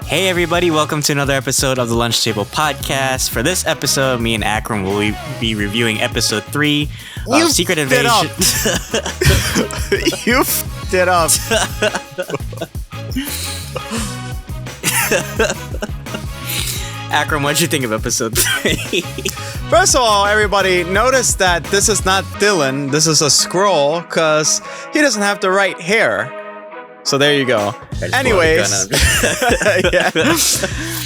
Hey everybody, welcome to another episode of the Lunch Table Podcast. For this episode, me and Akram will be reviewing episode 3 of Secret Invasion. You f***ed it up. Akram, what'd you think of episode 3? First of all, everybody, notice that this is not Dylan. This is a Skrull, because he doesn't have the right hair. So there you go. Anyways, yeah.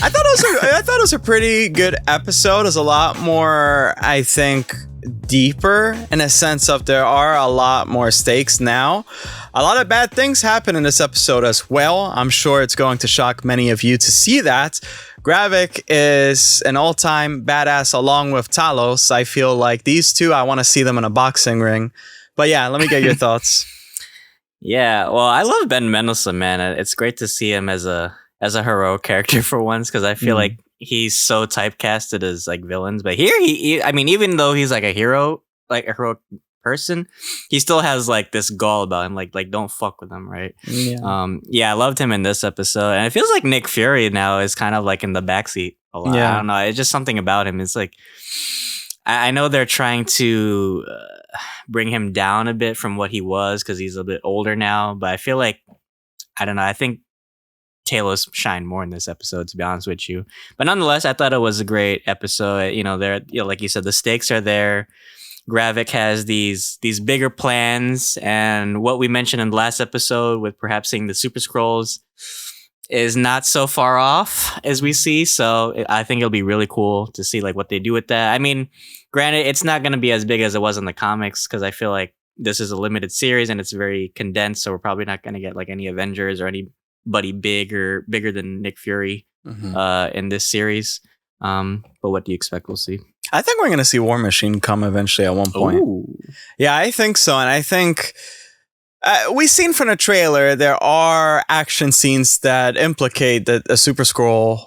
I thought it was a pretty good episode. It's a lot more, I think, deeper in a sense of there are a lot more stakes now. A lot of bad things happen in this episode as well. I'm sure it's going to shock many of you to see that. Gravik is an all-time badass along with Talos. I feel like these two, I want to see them in a boxing ring. But yeah, let me get your thoughts. Yeah, well, I love Ben Mendelsohn, man. It's great to see him as a heroic character for once, because I feel like he's so typecasted as like villains. But here, I mean, even though he's like a hero, like a heroic person, he still has like this gall about him, like don't fuck with him, right? Yeah, I loved him in this episode, and it feels like Nick Fury now is kind of like in the backseat a lot. I don't know, it's just something about him. It's like I know they're trying to bring him down a bit from what he was because he's a bit older now, but I feel like, I don't know, I think Talos shined more in this episode, to be honest with you. But nonetheless, I thought it was a great episode. You know, like you said, the stakes are there. Gravik has these bigger plans, and what we mentioned in the last episode with perhaps seeing the Super Skrulls is not so far off as we see. So I think it'll be really cool to see like what they do with that. I mean, granted, it's not going to be as big as it was in the comics, because I feel like this is a limited series and it's very condensed. So we're probably not going to get like any Avengers or anybody bigger than Nick Fury in this series. But what do you expect we'll see? I think we're going to see War Machine come eventually at one point. Ooh. Yeah, I think so. And I think we've seen from the trailer, there are action scenes that implicate that a Super Skrull.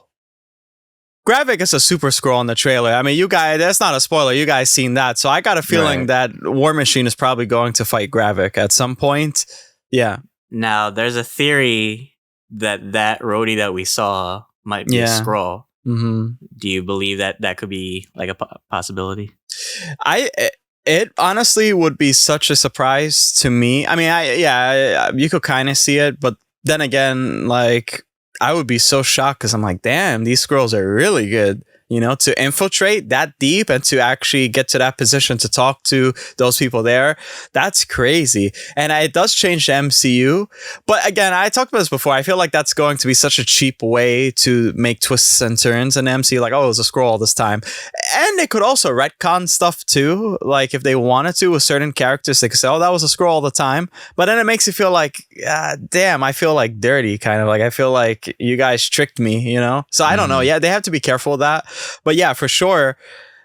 Gravik is a Super Skrull in the trailer. I mean, you guys, that's not a spoiler. You guys seen that. So I got a feeling that War Machine is probably going to fight Gravik at some point. Yeah. Now, there's a theory that roadie that we saw might be a Skrull. Mm-hmm. Do you believe that could be like a possibility? It honestly would be such a surprise to me. I mean, you could kind of see it, but then again, like, I would be so shocked because I'm like, damn, these Skrulls are really good. You know, to infiltrate that deep and to actually get to that position to talk to those people there, that's crazy. And it does change the MCU. But again, I talked about this before. I feel like that's going to be such a cheap way to make twists and turns in the MCU. Like, oh, it was a Skrull all this time. And they could also retcon stuff too. Like, if they wanted to with certain characters, they could say, oh, that was a Skrull all the time. But then it makes you feel like, damn, I feel like dirty, kind of. Like, I feel like you guys tricked me, you know? So I don't know. Yeah, they have to be careful with that. But yeah, for sure,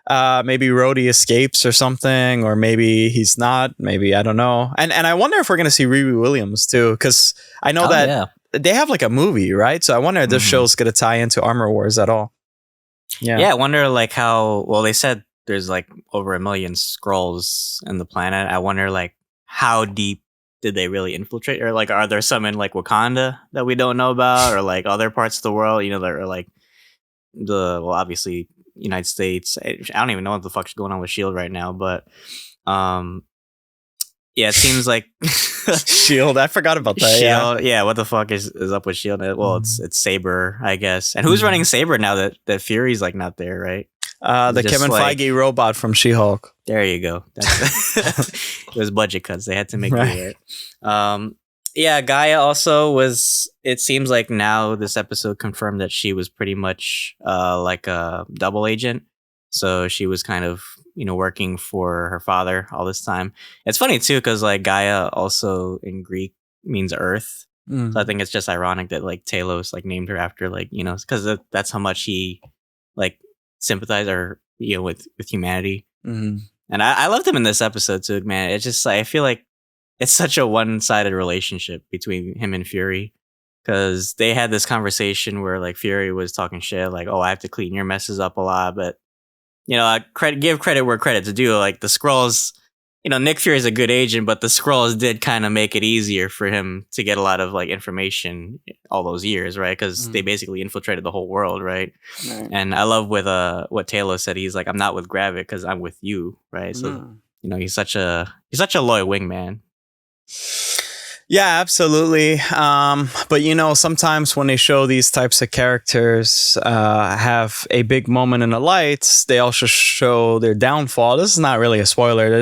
maybe Rhodey escapes or something, or maybe he's not. Maybe, I don't know. And I wonder if we're going to see Riri Williams too, because I know they have like a movie, right? So I wonder if this show's going to tie into Armor Wars at all. Yeah, I wonder like how, well, they said there's like over 1 million Skrulls in the planet. I wonder like how deep did they really infiltrate? Or like, are there some in like Wakanda that we don't know about, or like other parts of the world, you know, that are like obviously United States. I don't even know what the fuck's going on with S.H.I.E.L.D. right now, but yeah, it seems like S.H.I.E.L.D. I forgot about that. S.H.I.E.L.D. Yeah, what the fuck is up with S.H.I.E.L.D.? Well, it's Saber, I guess. And who's running Saber now that Fury's like not there, right? The Kevin Feige robot from She-Hulk. There you go. It was budget cuts. They had to make it right. Yeah, Gaia also was, it seems like now this episode confirmed that she was pretty much like a double agent. So she was kind of, you know, working for her father all this time. It's funny too, because like Gaia also in Greek means earth. So I think it's just ironic that like Talos like named her after, like, you know, because that's how much he like sympathized, or, you know, with humanity. And I loved him in this episode too, man. It's just like, I feel like it's such a one-sided relationship between him and Fury, because they had this conversation where like Fury was talking shit, like, oh, I have to clean your messes up a lot. But, you know, give credit where credit's due. Like the Skrulls Nick Fury is a good agent, but the Skrulls did kind of make it easier for him to get a lot of like information all those years, right? Because they basically infiltrated the whole world, right? And I love with what Talos said. He's like, I'm not with Gravik because I'm with you, right? So he's such a loyal wingman. Yeah, absolutely. But sometimes when they show these types of characters have a big moment in the lights, they also show their downfall. This is not really a spoiler.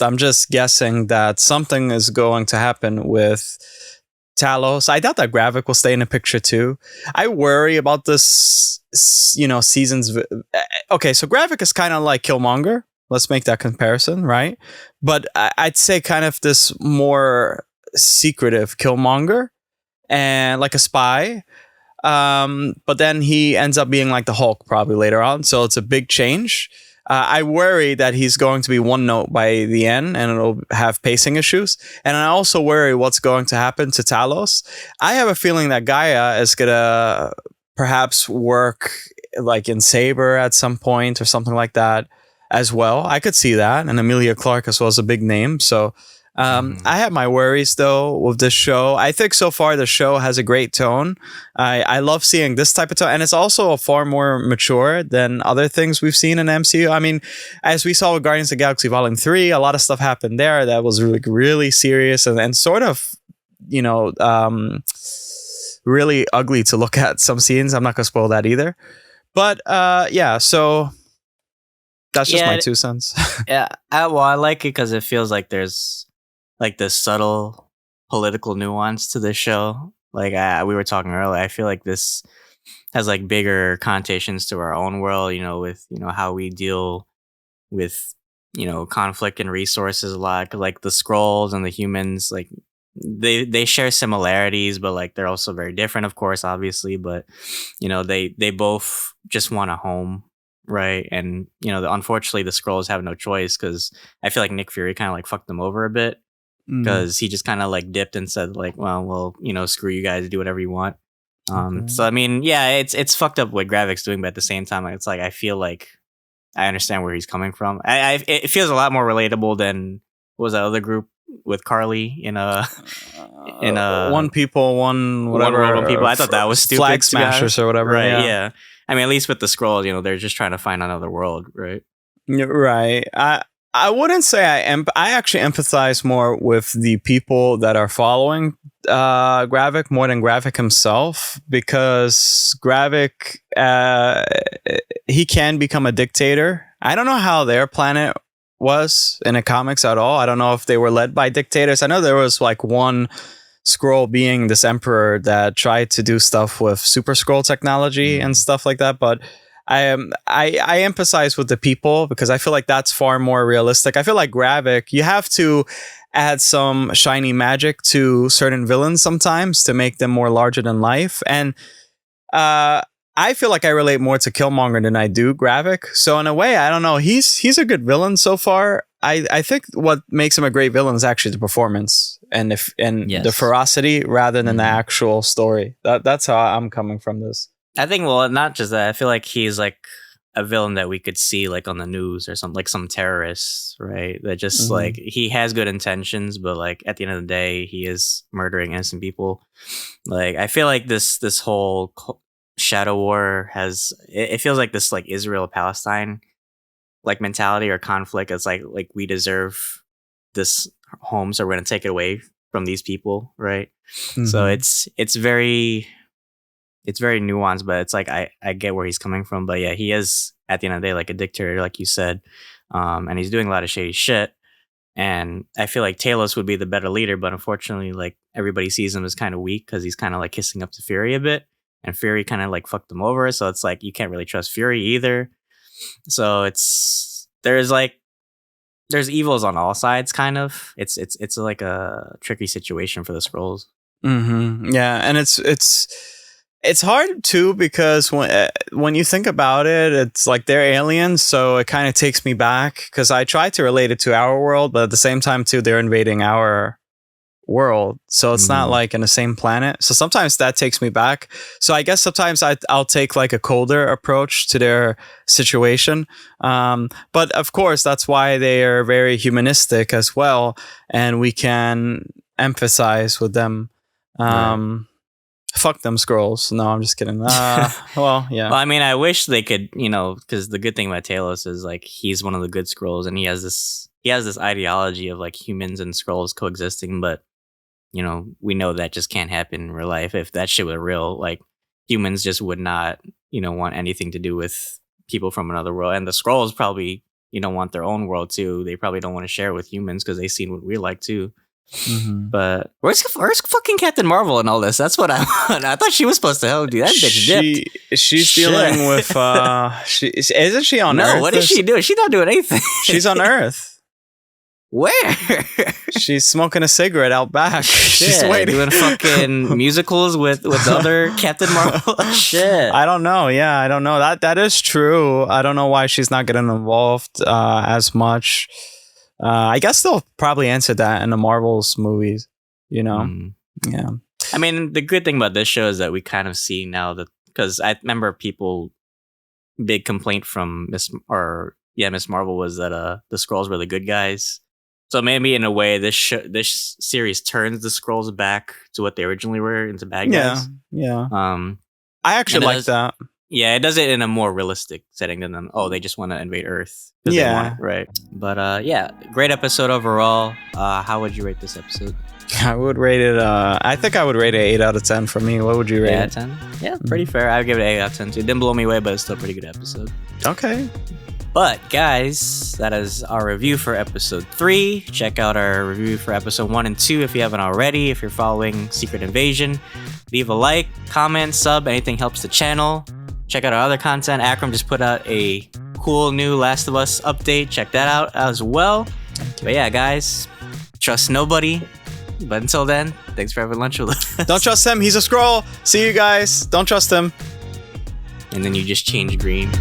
I'm just guessing that something is going to happen with Talos. I doubt that Gravik will stay in the picture too. I worry about this, seasons. Okay, so Gravik is kind of like Killmonger. Let's make that comparison, right? But I'd say kind of this more secretive Killmonger and like a spy. But then he ends up being like the Hulk probably later on. So it's a big change. I worry that he's going to be one note by the end and it'll have pacing issues. And I also worry what's going to happen to Talos. I have a feeling that Gaia is going to perhaps work like in Saber at some point or something like that as well. I could see that. And Emilia Clarke as well as a big name. So I have my worries though with this show. I think so far the show has a great tone. I love seeing this type of tone, and it's also far more mature than other things we've seen in MCU. I mean, as we saw with Guardians of the Galaxy Volume 3, a lot of stuff happened there that was really, really serious and sort of, really ugly to look at some scenes. I'm not going to spoil that either. But so that's just my 2 cents. Yeah, I like it because it feels like there's like this subtle political nuance to this show. Like we were talking earlier, I feel like this has like bigger connotations to our own world, with, how we deal with, conflict and resources a lot. Like the Skrulls and the humans, like they share similarities, but like they're also very different, of course, obviously. But, they both just want a home. Right. And, unfortunately, the Skrulls have no choice because I feel like Nick Fury kind of like fucked them over a bit. Because he just kind of like dipped and said like, well, screw you guys, do whatever you want. So I mean, yeah, it's fucked up what Gravik's doing, but at the same time, it's like I feel like I understand where he's coming from. It feels a lot more relatable than what was that other group with Carly in a one people, one whatever. One world, one people. I thought that was stupid. Flag smashers or whatever. Right? Yeah. I mean, at least with the Skrulls, they're just trying to find another world, right? Right. I wouldn't say I actually empathize more with the people that are following Gravik more than Gravik himself, because Gravik he can become a dictator. I don't know how their planet was in the comics at all. I don't know if they were led by dictators. I know there was like one Skrull being this emperor that tried to do stuff with super Skrull technology and stuff like that, but I emphasize with the people because I feel like that's far more realistic. I feel like Gravik, you have to add some shiny magic to certain villains sometimes to make them more larger than life. And I feel like I relate more to Killmonger than I do Gravik. So in a way, I don't know. He's a good villain so far. I think what makes him a great villain is actually the performance and the ferocity rather than the actual story. That's how I'm coming from this. I think, well, not just that. I feel like he's like a villain that we could see like on the news or something, like some terrorists, right? That just like he has good intentions, but like at the end of the day, he is murdering innocent people. Like I feel like this whole Shadow War has it feels like this like Israel-Palestine like mentality or conflict. It's like we deserve this home, so we're gonna take it away from these people, right? So it's very nuanced, but it's like I get where he's coming from. But yeah, he is at the end of the day like a dictator, like you said, and he's doing a lot of shady shit. And I feel like Talos would be the better leader, but unfortunately, like everybody sees him as kind of weak because he's kind of like kissing up to Fury a bit, and Fury kind of like fucked him over. So it's like you can't really trust Fury either. So there's evils on all sides, kind of. It's like a tricky situation for the Skrulls. Yeah, and it's hard too because when you think about it, it's like they're aliens, so it kind of takes me back because I try to relate it to our world, but at the same time too, they're invading our world, so it's not like in the same planet. So sometimes that takes me back. So I guess sometimes I'll take like a colder approach to their situation. But of course, that's why they are very humanistic as well, and we can empathize with them. Fuck them Skrulls. No, I'm just kidding. Well, yeah. Well, I mean, I wish they could, because the good thing about Talos is like he's one of the good Skrulls, and he has this ideology of like humans and Skrulls coexisting, but we know that just can't happen in real life. If that shit were real, like humans just would not, want anything to do with people from another world, and the Skrulls probably, want their own world too. They probably don't want to share with humans because they've seen what we like too. But where's fucking Captain Marvel and all this? That's what I want. I thought she was supposed to help do that. Bitch dipped. She's dealing with. Isn't she on Earth? No, what is she doing? She's not doing anything. She's on Earth. Where? She's smoking a cigarette out back. She's waiting. Doing fucking musicals with other Captain Marvel. Shit. I don't know. Yeah, I don't know. That is true. I don't know why she's not getting involved as much. I guess they'll probably answer that in the Marvel's movies, Yeah. I mean, the good thing about this show is that we kind of see now that, because I remember big complaint from Miss Marvel was that the Skrulls were the good guys. So maybe in a way this series turns the Skrulls back to what they originally were, into bad guys. Yeah. I actually like that. Yeah, it does it in a more realistic setting than them. Oh, they just want to invade Earth. Yeah. Right. But great episode overall. How would you rate this episode? I would rate it, I think I would rate it 8 out of 10 for me. What would you rate it? 8 out of 10? Yeah, pretty fair. I would give it 8 out of 10 too. It didn't blow me away, but it's still a pretty good episode. Okay. But guys, that is our review for episode 3. Check out our review for episode 1 and 2 if you haven't already. If you're following Secret Invasion, leave a like, comment, sub. Anything helps the channel. Check out our other content. Akram just put out a cool new Last of Us update. Check that out as well. But yeah, guys, trust nobody. But until then, thanks for having lunch with us. Don't trust him. He's a Skrull. See you guys. Don't trust him. And then you just change green.